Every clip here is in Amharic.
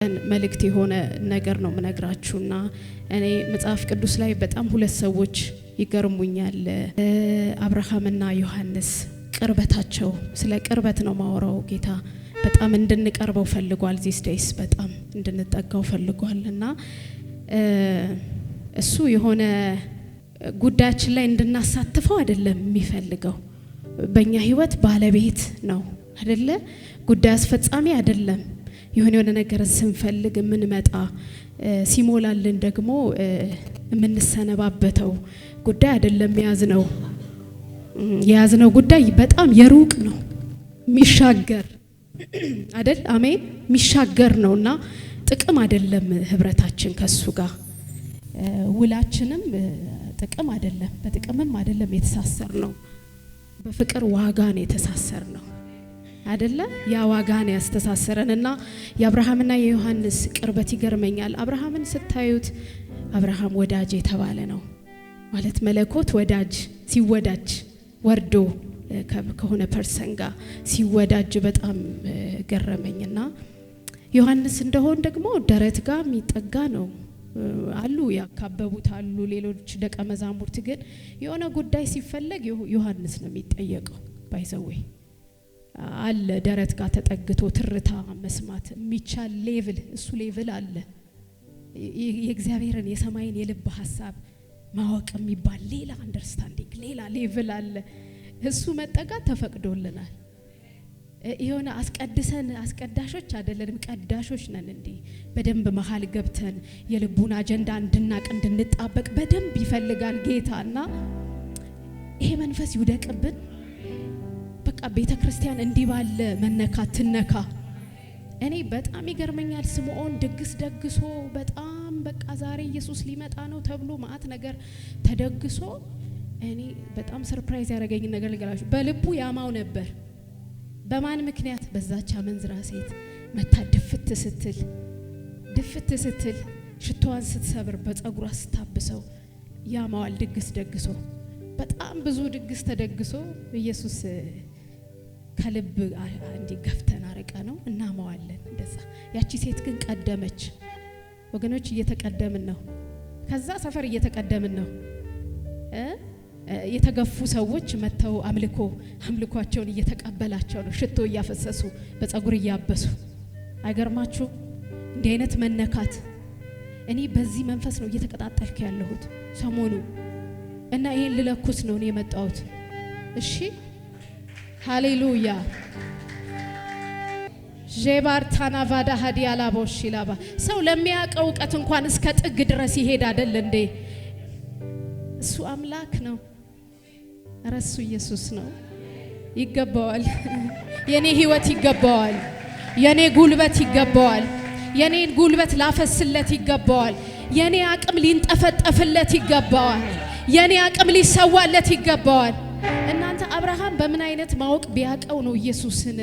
መልእክት የሆነ ነገር ነው ምነግራችሁና እኔ መጽሐፍ ቅዱስ ላይ በጣም ሁለት ሰዎች ይገርሙኛል። አብርሃምና ዮሐንስ ቅርበታቸው፣ ስለ ቅርበት ነው ማወራው። ጌታ በጣም እንድንቀርበው ፈልጓል። ዚስ ዴይስ በጣም እንድንጠጋው ፈልጓልና እሱ የሆነ ጉዳያችን ላይ እንድናሳትፈው አይደለም የሚፈልገው። በእኛ ህይወት ባለቤት ነው አይደለ? ጉዳይ አስፈጻሚ አይደለም። የሆነ ነገር ስንፈልግ የምንመጣ ሲሞላልን ደግሞ የምንሰነባበተው ጉዳይ አይደለም። የያዝነው ጉዳይ በጣም የሩቅ ነው፣ ሚሻገር አይደል? አሜን። ሚሻገር ነውና ጥቅም አይደለም ህብረታችን ከሱ ጋር። ውላችንም ጥቅም አይደለም፣ በጥቅምም አይደለም የተሳሰር ነው። በፍቅር ዋጋ ነው የተሳሰር ነው አይደለ? ያ ዋጋ ነው ያስተሳሰረንና የአብርሃምና የዮሐንስ ቅርበት ይገርመኛል። አብርሃምን ስታዩት አብርሃም ወዳጅ የተባለ ነው ማለት መለኮት ወዳጅ ሲወዳጅ ወርዶ ከሆነ ፐርሰን ጋር ሲወዳጅ በጣም ገረመኝና ዮሐንስ እንደሆን ደግሞ ደረት ጋር የሚጠጋ ነው አሉ ያካበቡት አሉ ሌሎች ደቀ መዛሙርት። ግን የሆነ ጉዳይ ሲፈለግ ዮሐንስ ነው የሚጠየቀው። ባይዘዌ አለ ደረት ጋር ተጠግቶ ትርታ መስማት የሚቻል ሌቭል፣ እሱ ሌቭል አለ። የእግዚአብሔርን የሰማይን የልብ ሐሳብ ማወቅ የሚባል ሌላ አንደርስታንዲንግ ሌላ ሌቭል አለ። እሱ መጠጋት ተፈቅዶልናል። የሆነ አስቀዳሾች አይደለንም፣ ቀዳሾች ነን። እንዲህ በደንብ መሃል ገብተን የልቡን አጀንዳ እንድናቅ እንድንጣበቅ በደንብ ይፈልጋል ጌታና ይሄ መንፈስ ይውደቅብን። በቃ ቤተክርስቲያን እንዲህ ባለ መነካት ትነካ። እኔ በጣም ይገርመኛል። ስምዖን ድግስ ደግሶ በጣም በቃ ዛሬ ኢየሱስ ሊመጣ ነው ተብሎ ማአት ነገር ተደግሶ እኔ በጣም ሰርፕራይዝ ያደረገኝ ነገር ልገራችሁ። በልቡ ያማው ነበር። በማን ምክንያት? በዛች አመንዝራ ሴት መታ ድፍት ስትል ሽቶዋን ስትሰብር በፀጉሯ ስታብሰው ያማዋል። ድግስ ደግሶ በጣም ብዙ ድግስ ተደግሶ ኢየሱስ ከልብ እንዲ ገፍተን አረቀ ነው እናማዋለን እንደዛ። ያቺ ሴት ግን ቀደመች። ወገኖች እየተቀደምን ነው፣ ከዛ ሰፈር እየተቀደምን ነው። የተገፉ ሰዎች መተው አምልኮአቸውን እየተቀበላቸው ነው፣ ሽቶ እያፈሰሱ በፀጉር እያበሱ። አይገርማችሁ? እንዲህ አይነት መነካት እኔ በዚህ መንፈስ ነው እየተቀጣጠልኩ ያለሁት ሰሞኑ እና ይሄን ልለኩስ ነው እኔ የመጣሁት። እሺ ሃሌሉያ። ጄባርታና ቫዳ ሀዲያላ ቦሽላባ ሰው ለሚያውቀው ዕውቀት እንኳን እስከ ጥግ ድረስ ይሄድ አይደል እንዴ? እሱ አምላክ ነው። ረሱ ኢየሱስ ነው። ይገባዋል። የኔ ህይወት ይገባዋል። የኔ ጉልበት ይገባዋል። የኔ ጉልበት ላፈስለት ይገባዋል። የኔ አቅም ሊንጠፈጠፍለት ይገባዋል። የኔ አቅም ሊሰዋለት ይገባዋል። እናንተ አብርሃም በምን አይነት ማወቅ ቢያቀው ነው ኢየሱስን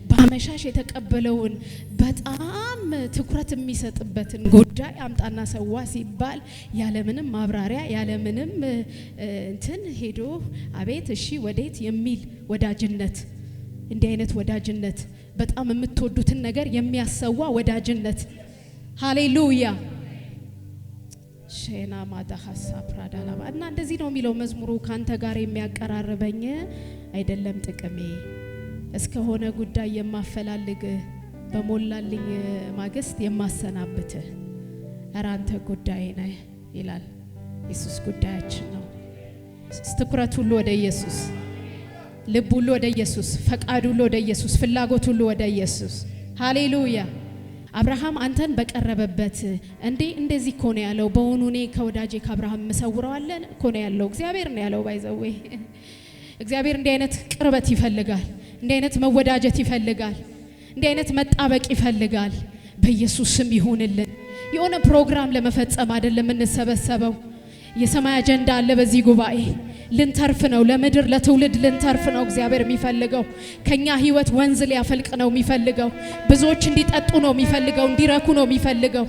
በአመሻሽ የተቀበለውን በጣም ትኩረት የሚሰጥበትን ጉዳይ አምጣና ሰዋ ሲባል ያለምንም ማብራሪያ ያለምንም እንትን ሄዶ አቤት እሺ ወዴት የሚል ወዳጅነት። እንዲህ አይነት ወዳጅነት በጣም የምትወዱትን ነገር የሚያሰዋ ወዳጅነት። ሃሌሉያ። ሼና ማዳሐሳ ፕራዳላባ እና እንደዚህ ነው የሚለው መዝሙሩ። ካንተ ጋር የሚያቀራርበኝ አይደለም ጥቅሜ፣ እስከሆነ ጉዳይ የማፈላልግ በሞላልኝ ማግስት የማሰናብት ኧረ አንተ ጉዳይ ነህ ይላል። ኢየሱስ ጉዳያችን ነው። ትኩረት ሁሉ ወደ ኢየሱስ፣ ልብ ሁሉ ወደ ኢየሱስ፣ ፈቃድ ሁሉ ወደ ኢየሱስ፣ ፍላጎት ሁሉ ወደ ኢየሱስ። ሃሌሉያ። አብርሃም አንተን በቀረበበት እንደዚህ ኮነ ያለው። በእውኑ እኔ ከወዳጄ ከአብርሃም መሰውረዋለን ኮነ ያለው እግዚአብሔር ነው ያለው። ባይዘዌ እግዚአብሔር እንዲህ አይነት ቅርበት ይፈልጋል። እንዲህ አይነት መወዳጀት ይፈልጋል። እንዲህ አይነት መጣበቅ ይፈልጋል። በኢየሱስ ስም ይሁንልን። የሆነ ፕሮግራም ለመፈጸም አይደለም እንሰበሰበው። የሰማይ አጀንዳ አለ በዚህ ጉባኤ። ልንተርፍ ነው፣ ለምድር ለትውልድ ልንተርፍ ነው እግዚአብሔር የሚፈልገው። ከኛ ህይወት ወንዝ ሊያፈልቅ ነው የሚፈልገው። ብዙዎች እንዲጠጡ ነው የሚፈልገው፣ እንዲረኩ ነው የሚፈልገው።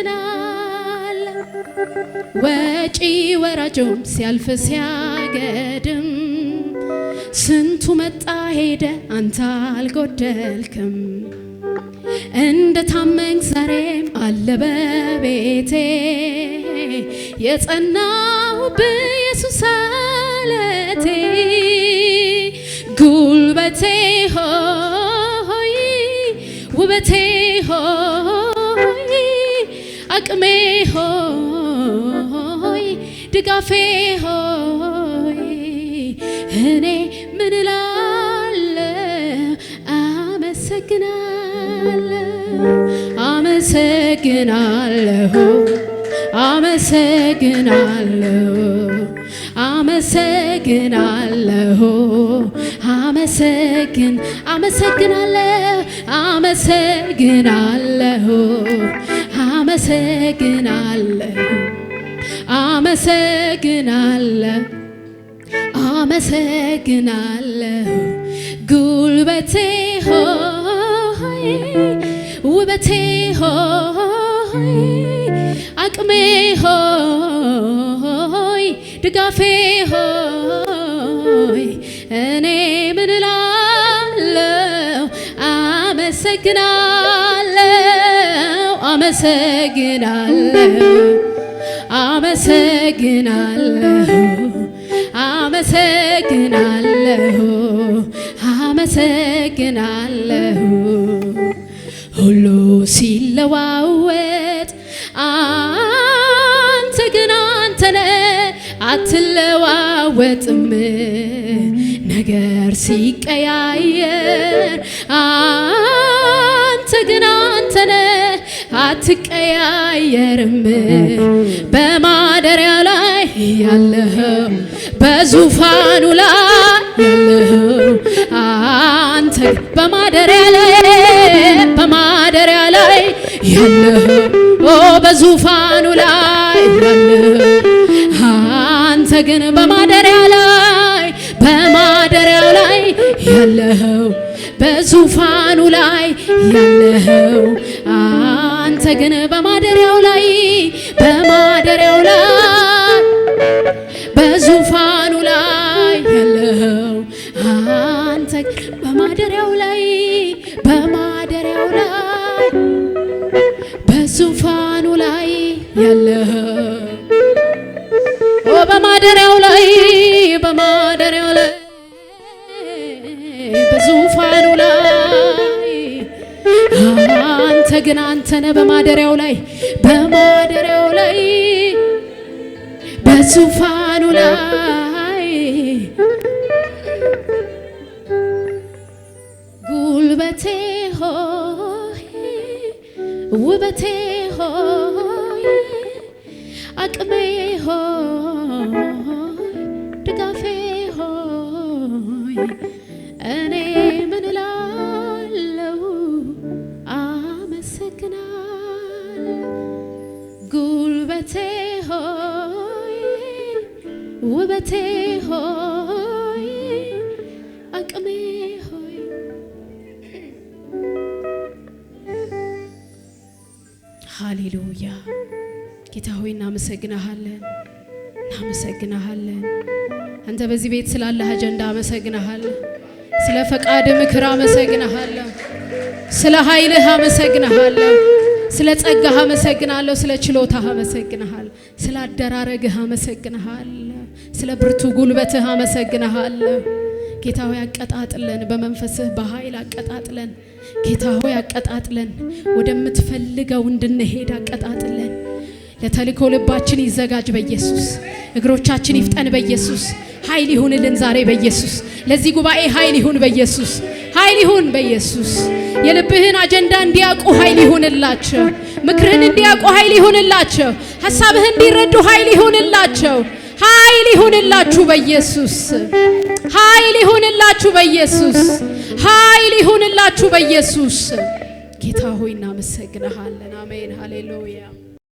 አመሰግናለሁ ወጪ ወራጆም ሲያልፍ ሲያገድም ስንቱ መጣ ሄደ አንተ አልጎደልክም። እንደ ታመንክ ዛሬም አለ በቤቴ የጸናው በኢየሱስ አለቴ ጉልበቴ ሆይ ውበቴ ሆይ አቅሜ ሆይ ድጋፌ ሆይ እኔ ምን እላለሁ አመሰግናለሁ አመሰግናለሁ አመሰግናለሁ አመሰግናለሁ አመሰግናለሁ አመሰግናለሁ አመሰግናለሁ አመሰግናለሁ ጉልበቴ ሆይ ውበቴ ሆይ አቅሜ ሆይ ድጋፌ ሆይ እኔ ምን እላለሁ አመሰግናለሁ አመሰግናለሁ አመሰግናለሁ አመሰግናለሁ አመሰግናለሁ ሁሉ ሲለዋወጥ አንተ ግን አንተ ነህ አትለዋወጥም ነገር ሲቀያየር አንተ ግን አንተ ነህ አትቀያየርም በማደሪያ ላይ ያለኸው በዙፋኑ ላይ ያለኸው አንተ በማደሪያ ላይ ያለኸው በዙፋኑ ላይ ያለኸው አንተ ግን በማደሪያው ላይ ያለኸው በዙፋኑ ላይ ያለኸው አንተ ግን በማደሪያው ላይ በዙፋኑ ላይ ያለኸው አንተ በማደሪያው ላይ በዙፋኑ ላይ ያለኸው በማደሪያው ላይ በዙፋኑ ላይ አንተ ግን አንተ ነህ በማደሪያው ላይ በዙፋኑ ላይ ጉልበቴ ሆይ ውበቴ ሆይ አቅሜ ሆይ ድጋፌ ሆይ እኔ ምን እላለሁ አመሰግናለሁ ጉልበቴ ሆይ ውበቴ ሆይ አቅሜ ሆይ ሃሌሉያ ጌታ ሆይ እናመሰግናለን አንተ በዚህ ቤት ስላለህ አጀንዳ አመሰግናለሁ ስለ ፈቃድ ምክር አመሰግናለሁ ስለ ኃይልህ አመሰግናለሁ ስለ ጸጋህ አመሰግናለሁ ስለ ችሎታህ አመሰግናለሁ ስለ አደራረግህ አመሰግናለሁ ስለ ብርቱ ጉልበትህ አመሰግናለሁ ጌታ ሆይ አቀጣጥለን በመንፈስህ በኃይል አቀጣጥለን ጌታ ሆይ አቀጣጥለን ወደምትፈልገው እንድንሄድ አቀጣጥለን ለተልእኮ ልባችን ይዘጋጅ በኢየሱስ እግሮቻችን ይፍጠን በኢየሱስ ኃይል ይሁንልን ዛሬ በኢየሱስ ለዚህ ጉባኤ ኃይል ይሁን በኢየሱስ የልብህን አጀንዳ እንዲያውቁ ኃይል ይሁንላቸው ምክርህን እንዲያውቁ ኃይል ይሁንላቸው ሐሳብህን እንዲረዱ ኃይል ይሁንላችሁ በኢየሱስ ጌታ ሆይ እናመሰግናለን አሜን ሃሌሉያ